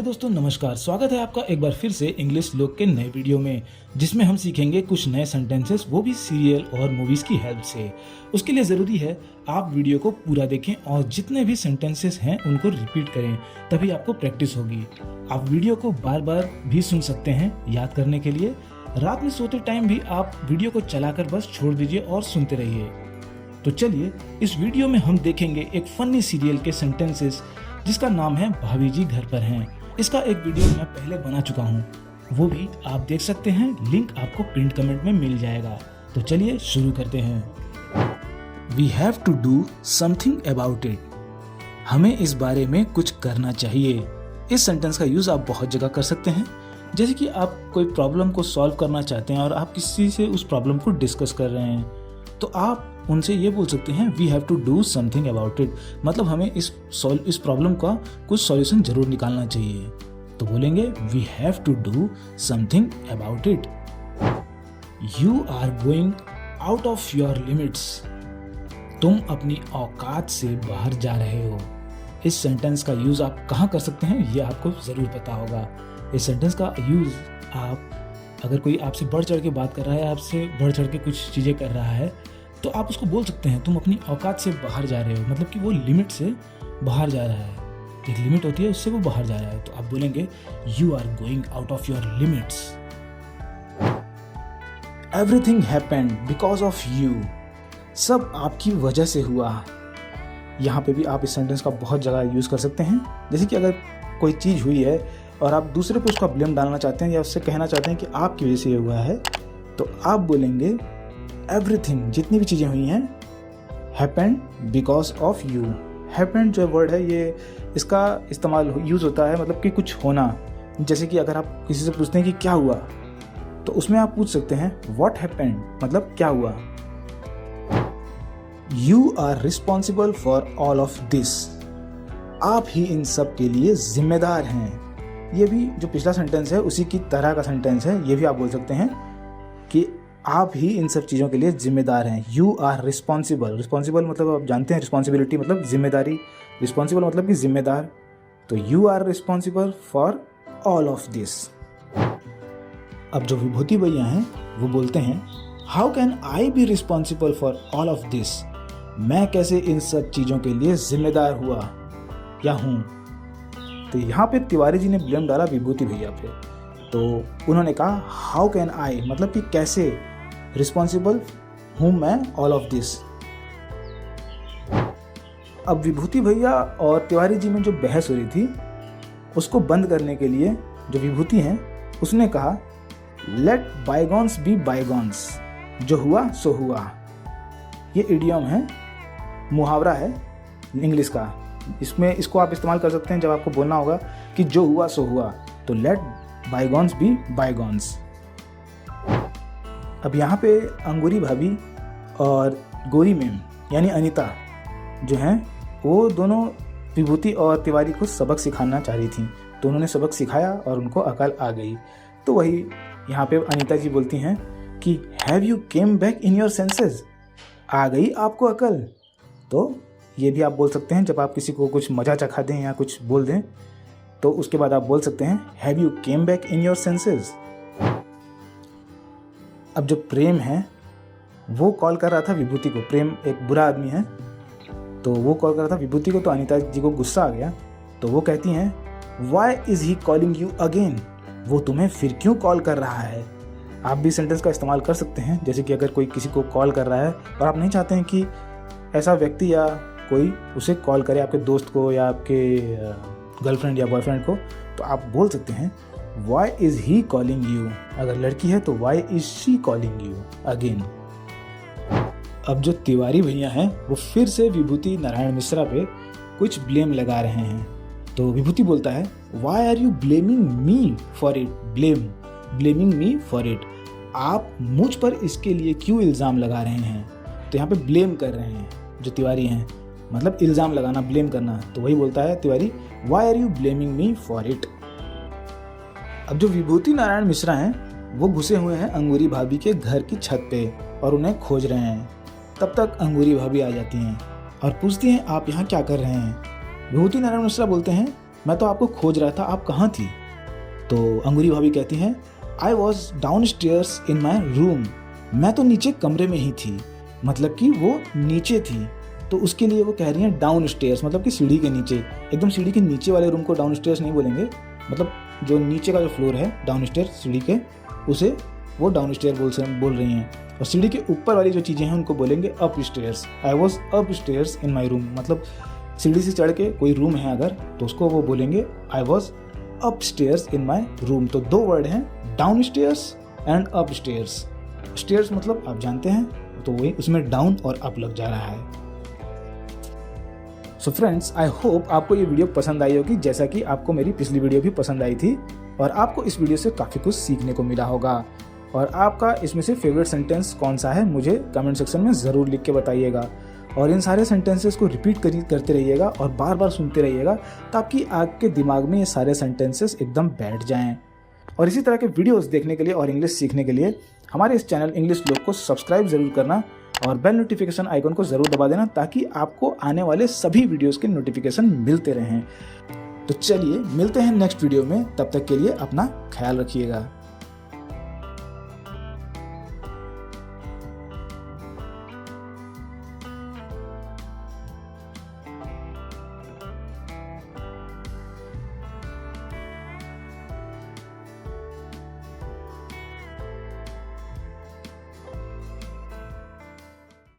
दोस्तों नमस्कार, स्वागत है आपका एक बार फिर से इंग्लिश लोग के नए वीडियो में, जिसमें हम सीखेंगे कुछ नए सेंटेंसेस, वो भी सीरियल और मूवीज की हेल्प से। उसके लिए ज़रूरी है आप वीडियो को पूरा देखें और जितने भी सेंटेंसेस हैं उनको रिपीट करें, तभी आपको प्रैक्टिस होगी। आप वीडियो को बार बार भी सुन सकते हैं याद करने के लिए। रात में सोते टाइम भी आप वीडियो को चलाकर बस छोड़ दीजिए और सुनते रहिए। तो चलिए इस वीडियो में हम देखेंगे एक फनी सीरियल के सेंटेंसेस जिसका नाम है भाभी जी घर पर हैं। इसका एक वीडियो मैं पहले बना चुका हूँ, वो भी आप देख सकते हैं, लिंक आपको पिन कमेंट में मिल जाएगा। तो चलिए शुरू करते हैं। We have to do something about it. हमें इस बारे में कुछ करना चाहिए। इस सेंटेंस का यूज आप बहुत जगह कर सकते हैं, जैसे कि आप कोई प्रॉब्लम को सॉल्व करना चाहते हैं और आप किसी से उस प्रॉब्लम को डिस्कस कर रहे हैं, तो आप उनसे ये बोल सकते हैं we have to do something about it. मतलब हमें इस प्रॉब्लम का कुछ सॉल्यूशन जरूर निकालना चाहिए। तो बोलेंगे we have to do something about it. You are going out of your limits. तुम अपनी औकात से बाहर जा रहे हो। इस सेंटेंस का यूज आप कहाँ कर सकते हैं ये आपको जरूर पता होगा। इस सेंटेंस का यूज आप अगर कोई आपसे बढ़ चढ़ के बात कर रहा है, आपसे बढ़ चढ़ के कुछ चीजें कर रहा है, तो आप उसको बोल सकते हैं तुम अपनी औकात से बाहर जा रहे हो। मतलब कि वो लिमिट से बाहर जा रहा है, एक लिमिट होती है उससे वो बाहर जा रहा है। तो आप बोलेंगे you are going out of your limits. Everything happened because of you. सब आपकी वजह से हुआ। यहाँ पे भी आप इस सेंटेंस का बहुत जगह यूज कर सकते हैं। जैसे कि अगर कोई चीज हुई है और आप दूसरे पे उसका ब्लेम डालना चाहते हैं या उससे कहना चाहते हैं कि आपकी वजह से ये हुआ है, तो आप बोलेंगे एवरीथिंग, जितनी भी चीज़ें हुई हैं, happened because of you. Happened जो वर्ड है ये इसका इस्तेमाल यूज़ होता है मतलब कि कुछ होना। जैसे कि अगर आप किसी से पूछते हैं कि क्या हुआ, तो उसमें आप पूछ सकते हैं व्हाट हैपेंड, मतलब क्या हुआ। You are responsible for all of this. आप ही इन सब के लिए जिम्मेदार हैं। ये भी जो पिछला सेंटेंस है उसी की तरह का सेंटेंस है। ये भी आप बोल सकते हैं कि आप ही इन सब चीज़ों के लिए जिम्मेदार हैं। You are responsible. रिस्पॉन्सिबल मतलब आप जानते हैं रिस्पॉन्सिबिलिटी मतलब जिम्मेदारी, रिस्पॉन्सिबल मतलब कि जिम्मेदार। तो you are responsible for all of this. अब जो विभूति भैया हैं वो बोलते हैं how can I be responsible for all of this. मैं कैसे इन सब चीज़ों के लिए जिम्मेदार हुआ या हूँ। तो यहाँ पे तिवारी जी ने ब्लेम डाला विभूति भैया पे। तो उन्होंने कहा हाउ कैन आई, मतलब कि कैसे रिस्पॉन्सिबल हूँ मैं ऑल ऑफ दिस। अब विभूति भैया और तिवारी जी में जो बहस हो रही थी उसको बंद करने के लिए जो विभूति हैं उसने कहा लेट बायगॉन्स बी बायगॉन्स। जो हुआ सो हुआ। ये इडियम है, मुहावरा है इंग्लिश का। इसको आप इस्तेमाल कर सकते हैं जब आपको बोलना होगा कि जो हुआ सो हुआ। तो लेट बायगॉन्स बी बायगॉन्स। अब यहाँ पे अंगूरी भाभी और गोरी मैम यानी अनीता जो हैं वो दोनों विभूति और तिवारी को सबक सिखाना चाह रही थी। तो उन्होंने सबक सिखाया और उनको अकल आ गई। तो वही यहाँ पे अनीता जी बोलती हैं कि have you came back in your senses. आ गई आपको अकल। तो ये भी आप बोल सकते हैं जब आप किसी को कुछ मजा चखा दें या कुछ बोल दें, तो उसके बाद आप बोल सकते हैं have you came back in your senses. अब जो प्रेम है वो कॉल कर रहा था विभूति को। प्रेम एक बुरा आदमी है, तो वो कॉल कर रहा था विभूति को। तो अनीता जी को गुस्सा आ गया, तो वो कहती हैं why is he calling you again. वो तुम्हें फिर क्यों कॉल कर रहा है। आप भी सेंटेंस का इस्तेमाल कर सकते हैं, जैसे कि अगर कोई किसी को कॉल कर रहा है और आप नहीं चाहते हैं कि ऐसा व्यक्ति या कोई उसे कॉल करे, आपके दोस्त को या आपके गर्लफ्रेंड या बॉयफ्रेंड को, तो आप बोल सकते हैं why is he calling you. अगर लड़की है तो why is she calling you again. अब जो तिवारी भैया हैं वो फिर से विभूति नारायण मिश्रा पे कुछ ब्लेम लगा रहे हैं। तो विभूति बोलता है why are you blaming me for it. Blaming me for it. आप मुझ पर इसके लिए क्यों इल्ज़ाम लगा रहे हैं। तो यहाँ पे ब्लेम कर रहे हैं जो तिवारी हैं, मतलब इल्ज़ाम लगाना, ब्लेम करना। तो वही बोलता है Tiwari why are you blaming me for it. अब जो विभूति नारायण मिश्रा हैं वो घुसे हुए हैं अंगूरी भाभी के घर की छत पे और उन्हें खोज रहे हैं। तब तक अंगूरी भाभी आ जाती हैं और पूछती हैं आप यहाँ क्या कर रहे हैं। विभूति नारायण मिश्रा बोलते हैं मैं तो आपको खोज रहा था, आप कहाँ थी? तो अंगूरी भाभी कहती हैं, I was down stairs in my room, मैं तो नीचे कमरे में ही थी, मतलब कि वो नीचे थी। तो उसके लिए वो कह रही हैं डाउन स्टेयर्स, मतलब कि सीढ़ी के नीचे, एकदम सीढ़ी के नीचे वाले रूम को डाउन स्टेयर्स नहीं बोलेंगे, मतलब जो नीचे का जो फ्लोर है डाउन स्टेयर सीढ़ी के, उसे वो डाउन स्टेयर बोल रही हैं। और सीढ़ी के ऊपर वाली जो चीज़ें हैं उनको बोलेंगे up stairs. I was up stairs in my room, मतलब सीढ़ी से चढ़ के कोई रूम है अगर तो उसको वो बोलेंगे I was up stairs in my room. तो दो वर्ड हैं, down stairs and up stairs. Stairs मतलब आप जानते हैं, तो वही उसमें डाउन और अप लग जा रहा है। सो फ्रेंड्स, आई होप आपको ये वीडियो पसंद आई होगी, जैसा कि आपको मेरी पिछली वीडियो भी पसंद आई थी, और आपको इस वीडियो से काफ़ी कुछ सीखने को मिला होगा। और आपका इसमें से फेवरेट सेंटेंस कौन सा है मुझे कमेंट सेक्शन में ज़रूर लिख के बताइएगा। और इन सारे सेंटेंसेस को रिपीट करते रहिएगा और बार बार सुनते रहिएगा, ताकि आपके दिमाग में ये सारे सेंटेंसेस एकदम बैठ जाएं। और इसी तरह के वीडियोस देखने के लिए और इंग्लिश सीखने के लिए हमारे इस चैनल इंग्लिश लोग को सब्सक्राइब ज़रूर करना और बेल नोटिफिकेशन आइकन को ज़रूर दबा देना, ताकि आपको आने वाले सभी वीडियोस के नोटिफिकेशन मिलते रहें। तो चलिए मिलते हैं नेक्स्ट वीडियो में, तब तक के लिए अपना ख्याल रखिएगा।